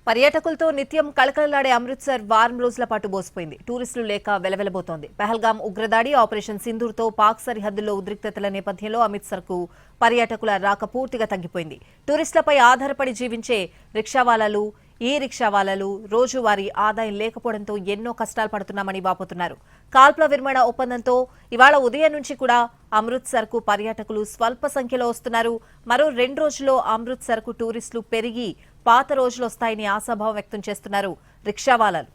పర్యాటకులతో నిత్యం కళకళలాడే అమృత్సర్ వారం రోజుల పాటు బోసిపోయింది. టూరిస్టులు లేక వెలవెలబోతోంది. పహల్గాం ఉగ్రదాడి, ఆపరేషన్ సింధూర్తో పాక్ సరిహద్దుల్లో ఉద్రిక్తతల నేపథ్యంలో అమృత్సర్కు పర్యాటకుల రాక పూర్తిగా తగ్గిపోయింది. టూరిస్టులపై ఆధారపడి జీవించే రిక్షావాలాలు, ఈ రిక్షావాలాలు రోజువారీ ఆదాయం లేకపోవడంతో ఎన్నో కష్టాలు పడుతున్నామని వాపోతున్నారు. కాల్పుల విరమణ ఒప్పందంతో ఇవాళ ఉదయం నుంచి కూడా అమృత్సర్కు పర్యాటకులు స్వల్ప సంఖ్యలో వస్తున్నారు. మరో 2 రోజుల్లో అమృత్సర్కు టూరిస్టులు పెరిగి పాత రోజులు వస్తాయని ఆశాభావం వ్యక్తం చేస్తున్నారు రిక్షావాలాలు.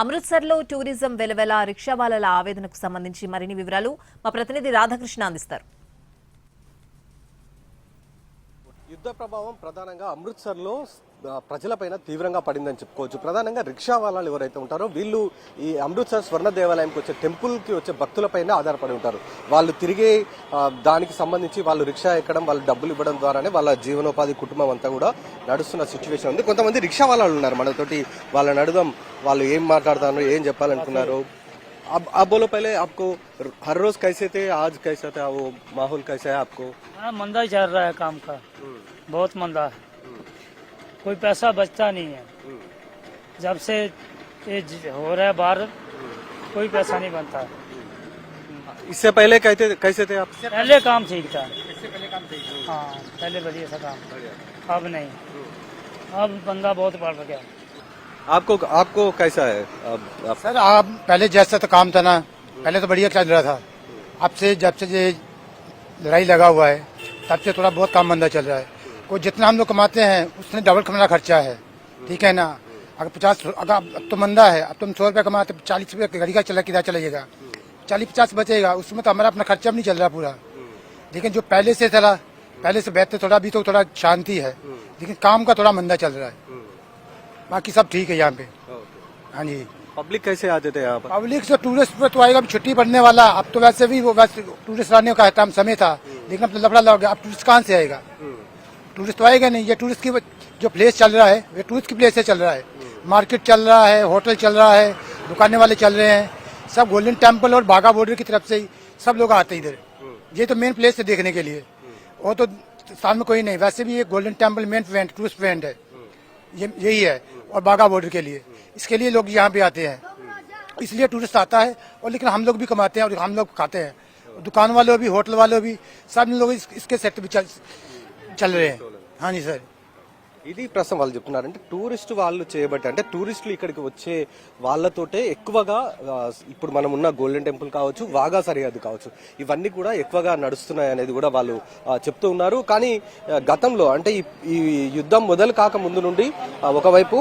అమృత్సర్లో టూరిజం వెలవెల, రిక్షావాలాల ఆవేదనకు సంబంధించి మరిన్ని వివరాలు మా ప్రతినిధి రాధాకృష్ణ అందిస్తారు. యుద్ధ ప్రభావం ప్రధానంగా అమృత్సర్లో ప్రజలపైన తీవ్రంగా పడిందని చెప్పుకోవచ్చు. ప్రధానంగా రిక్షా వాళ్ళు ఎవరైతే ఉంటారో వీళ్ళు ఈ అమృత్సర్ స్వర్ణ దేవాలయంకి వచ్చే టెంపుల్కి వచ్చే భక్తులపైన ఆధారపడి ఉంటారు. వాళ్ళు తిరిగే దానికి సంబంధించి వాళ్ళు రిక్షా ఎక్కడం, వాళ్ళు డబ్బులు ఇవ్వడం ద్వారానే వాళ్ళ జీవనోపాధి కుటుంబం అంతా కూడా నడుస్తున్న సిచ్యువేషన్ ఉంది. కొంతమంది రిక్షా వాళ్ళు ఉన్నారు మనతోటి, వాళ్ళని అడుగుదాం వాళ్ళు ఏం మాట్లాడుతున్నారు, ఏం చెప్పాలనుకున్నారు. अब बोलो पहले आपको हर रोज कैसे थे, आज कैसा था, वो माहौल कैसा है आपको? मंदा ही चल रहा है काम का, बहुत मंदा है, कोई पैसा बचता नहीं है। जब से ये हो रहा है बाहर कोई पैसा नहीं बनता। इससे पहले कैसे थे आप? पहले काम ठीक था, हाँ पहले बढ़िया सा काम, अब नहीं, अब बंदा बहुत बढ़ गया। आपको कैसा है सर? आप पहले जैसा तो काम था ना, पहले तो बढ़िया चल रहा था। अब से जब से ये लड़ाई लगा हुआ है तब से थोड़ा बहुत काम मंदा चल रहा है। कोई जितना हम लोग कमाते हैं उसने डबल हमारा खर्चा है, ठीक है ना। अगर 50 अगर अब तो मंदा है, अब तुम 100 रुपये कमाते 40 रुपये गाड़ी का चला किराया चलाइएगा, 40-50 बचेगा, उसमें तो हमारा अपना खर्चा भी नहीं चल रहा पूरा। लेकिन जो पहले से था, पहले से बेहतर थोड़ा, अभी तो थोड़ा शांति है, लेकिन काम का थोड़ा मंदा चल रहा है। बाकी सब ठीक है यहाँ पे। हाँ जी। पब्लिक कैसे आते थे यहाँ पर? पब्लिक से टूरिस्ट पे तो आएगा, छुट्टी पड़ने वाला, अब तो वैसे भी वो वैसे टूरिस्ट आने का टाइम समय था, लेकिन अब तो लफड़ा लग गया। अब टूरिस्ट कहाँ से आएगा? टूरिस्ट तो आएगा नहीं। ये टूरिस्ट की जो प्लेस चल रहा है ये टूरिस्ट की प्लेस से चल रहा है, मार्केट चल रहा है, होटल चल रहा है, दुकाने वाले चल रहे हैं, सब गोल्डन टेम्पल और बाघा बॉर्डर की तरफ से ही सब लोग आते हैं इधर। ये तो मेन प्लेस है देखने के लिए, वो तो साथ में कोई नहीं। वैसे भी ये golden temple main point tourist point है, यही है, और बाघा बॉर्डर के लिए, इसके लिए लोग यहाँ पे आते हैं, इसलिए टूरिस्ट आता है। और लेकिन हम लोग भी कमाते हैं और हम लोग खाते हैं, दुकान वालों भी, होटल वालों भी, सब लोग इसके सेक्टर भी चल रहे हैं। हाँ जी सर। ఇది ప్రశ్న వాళ్ళు చెప్తున్నారంటే టూరిస్ట్ వాళ్ళు చేయబట్టి, అంటే టూరిస్టులు ఇక్కడికి వచ్చే వాళ్ళతోటే ఎక్కువగా ఇప్పుడు మనం ఉన్న గోల్డెన్ టెంపుల్ కావచ్చు, వాఘా సరిహద్దు కావచ్చు, ఇవన్నీ కూడా ఎక్కువగా నడుస్తున్నాయి అనేది కూడా వాళ్ళు చెప్తూ ఉన్నారు. కానీ గతంలో అంటే ఈ యుద్ధం మొదలు కాక ముందు నుండి ఒకవైపు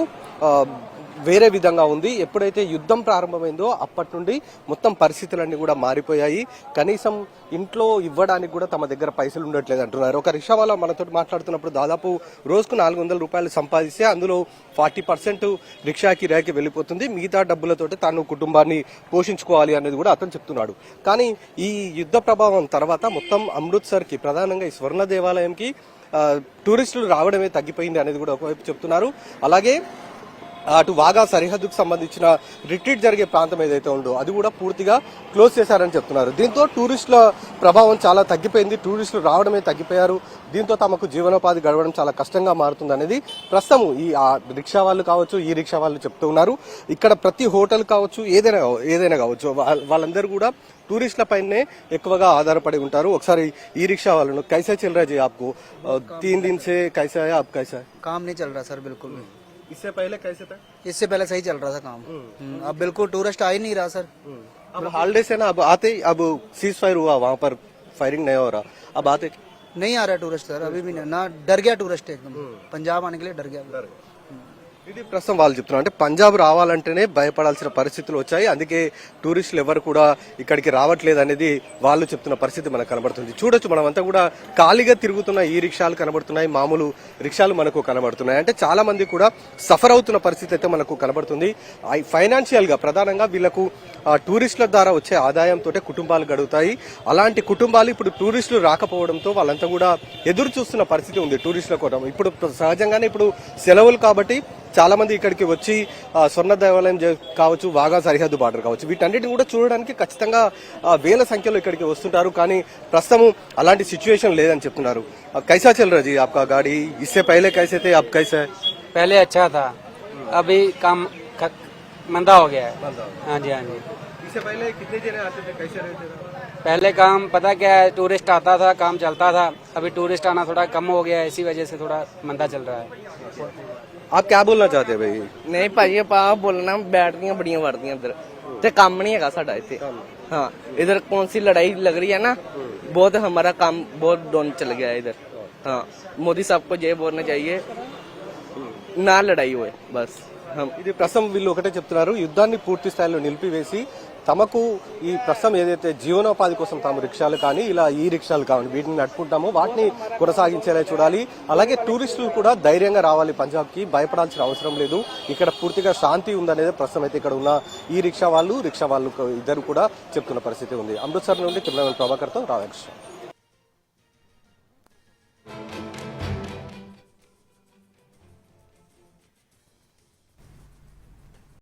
వేరే విధంగా ఉంది. ఎప్పుడైతే యుద్ధం ప్రారంభమైందో అప్పటి నుండి మొత్తం పరిస్థితులన్నీ కూడా మారిపోయాయి. కనీసం ఇంట్లో ఇవ్వడానికి కూడా తమ దగ్గర పైసలు ఉండట్లేదు అంటున్నారు. ఒక రిక్షా వాళ్ళ మనతో మాట్లాడుతున్నప్పుడు దాదాపు రోజుకు 400 రూపాయలు సంపాదిస్తే అందులో 40% రిక్షా కిరాయికి వెళ్ళిపోతుంది, మిగతా డబ్బులతోటి తాను కుటుంబాన్ని పోషించుకోవాలి అనేది కూడా అతను చెప్తున్నాడు. కానీ ఈ యుద్ధ ప్రభావం తర్వాత మొత్తం అమృత్సర్కి, ప్రధానంగా ఈ స్వర్ణ దేవాలయంకి టూరిస్టులు రావడమే తగ్గిపోయింది అనేది కూడా ఒకవైపు చెప్తున్నారు. అలాగే అటు వాఘా సరిహద్దుకు సంబంధించిన రిట్రీట్ జరిగే ప్రాంతం ఏదైతే ఉందో అది కూడా పూర్తిగా క్లోజ్ చేశారని చెప్తున్నారు. దీంతో టూరిస్టుల ప్రభావం చాలా తగ్గిపోయింది, టూరిస్టులు రావడమే తగ్గిపోయారు. దీంతో తమకు జీవనోపాధి గడవడం చాలా కష్టంగా మారుతుంది అనేది ప్రస్తుతం ఈ రిక్షా వాళ్ళు కావచ్చు, ఈ రిక్షా వాళ్ళు చెప్తూ ఉన్నారు. ఇక్కడ ప్రతి హోటల్ కావచ్చు, ఏదైనా కావచ్చు, వాళ్ళందరూ కూడా టూరిస్టుల పైనే ఎక్కువగా ఆధారపడి ఉంటారు. ఒకసారి ఈ రిక్షా వాళ్ళను కైసా చల్ రहा जी आपको 3 दिन से कैसा है, आप कैसा है? काम नहीं चल रहा सर बिल्कुल भी। इससे पहले कैसे था? इससे पहले सही चल रहा था काम, अब बिल्कुल टूरिस्ट आ ही नहीं रहा सर। अब हॉलिडे से ना अब आते, अब सीज फायर हुआ, वहाँ पर फायरिंग नहीं हो रहा, अब आते नहीं आ रहा टूरिस्ट सर, अभी भी नहीं, ना डर गया टूरिस्ट एकदम, पंजाब आने के लिए डर गया। ఇది ప్రస్తుతం వాళ్ళు చెప్తున్నారు. అంటే పంజాబ్ రావాలంటేనే భయపడాల్సిన పరిస్థితులు వచ్చాయి, అందుకే టూరిస్టులు ఎవరు కూడా ఇక్కడికి రావట్లేదు అనేది వాళ్ళు చెప్తున్న పరిస్థితి మనకు కనబడుతుంది. చూడొచ్చు, మనమంతా కూడా ఖాళీగా తిరుగుతున్న ఈ రిక్షాలు కనబడుతున్నాయి, మామూలు రిక్షాలు మనకు కనబడుతున్నాయి. అంటే చాలా మంది కూడా సఫర్ అవుతున్న పరిస్థితి అయితే మనకు కనబడుతుంది. ఫైనాన్షియల్ గా ప్రధానంగా వీళ్ళకు టూరిస్టుల ద్వారా వచ్చే ఆదాయంతో కుటుంబాలు గడుగుతాయి. అలాంటి కుటుంబాలు ఇప్పుడు టూరిస్టులు రాకపోవడంతో వాళ్ళంతా కూడా ఎదురు చూస్తున్న పరిస్థితి ఉంది టూరిస్టుల కోసం. ఇప్పుడు సహజంగానే ఇప్పుడు సెలవులు కాబట్టి చాలా మంది ఇక్కడికి వచ్చి స్వర్ణ దేవాలయం కావచ్చు, వాగా సరిహద్దు బార్డర్ కావచ్చు, వీటన్నిటిని కూడా చూడడానికి ఖచ్చితంగా వేల సంఖ్యలో ఇక్కడికి వస్తుంటారు. కానీ ప్రస్తుతం అలాంటి సిచ్యువేషన్ లేదని చెప్తున్నారు. కైసా చల్ రहा जी आपका गाड़ी? इससे पहले कैसे थे, अब कैसे है? पहले अच्छा था, अभी काम मंदा हो गया है। हाँ जी हाँ जी। इससे पहले कितने जने आते थे, कैसे रहते थे? पहले काम पता क्या है, टूरिस्ट आता था, काम चलता था। अभी टूरिस्ट आना थोड़ा कम हो गया है, इसी वजह से थोड़ा मंदा चल रहा है। आप क्या बोलना चाहते हैं भाई? ਨਹੀਂ ਭਾਜੀ ਆਪਾਂ ਬੋਲਣਾ ਬੈਟਰੀਆਂ ਬੜੀਆਂ ਵੜਦੀਆਂ ਇੱਧਰ ਤੇ ਕੰਮ ਨਹੀਂ ਹੈਗਾ ਸਾਡਾ ਇੱਥੇ हाँ इधर कौन सी लड़ाई लग रही है ना, बहुत हमारा काम बहुत डाउन चल गया है इधर। हाँ मोदी साहब को ये बोलना चाहिए ना लड़ाई हुए बस हम। ఇది ప్రస్తుతం వీళ్ళు ఒకటే చెప్తున్నారు, యుద్ధాన్ని పూర్తి స్థాయిలో నిలిపివేసి తమకు ఈ ప్రస్తుతం ఏదైతే జీవనోపాధి కోసం తాము రిక్షాలు కానీ ఇలా ఈ రిక్షాలు కావాలి వీటిని నడుపుకుంటామో వాటిని కొనసాగించేలా చూడాలి. అలాగే టూరిస్టులు కూడా ధైర్యంగా రావాలి పంజాబ్కి, భయపడాల్సిన అవసరం లేదు. ఇక్కడ పూర్తిగా శాంతి ఉందనేది ప్రస్తుతం అయితే ఇక్కడ ఉన్న ఈ రిక్షా వాళ్ళు ఇద్దరు కూడా చెప్తున్న పరిస్థితి ఉంది. అమృత్సర్ నుండి కెమెరామెన్ ప్రభాకర్తో రాధాకృష్ణ.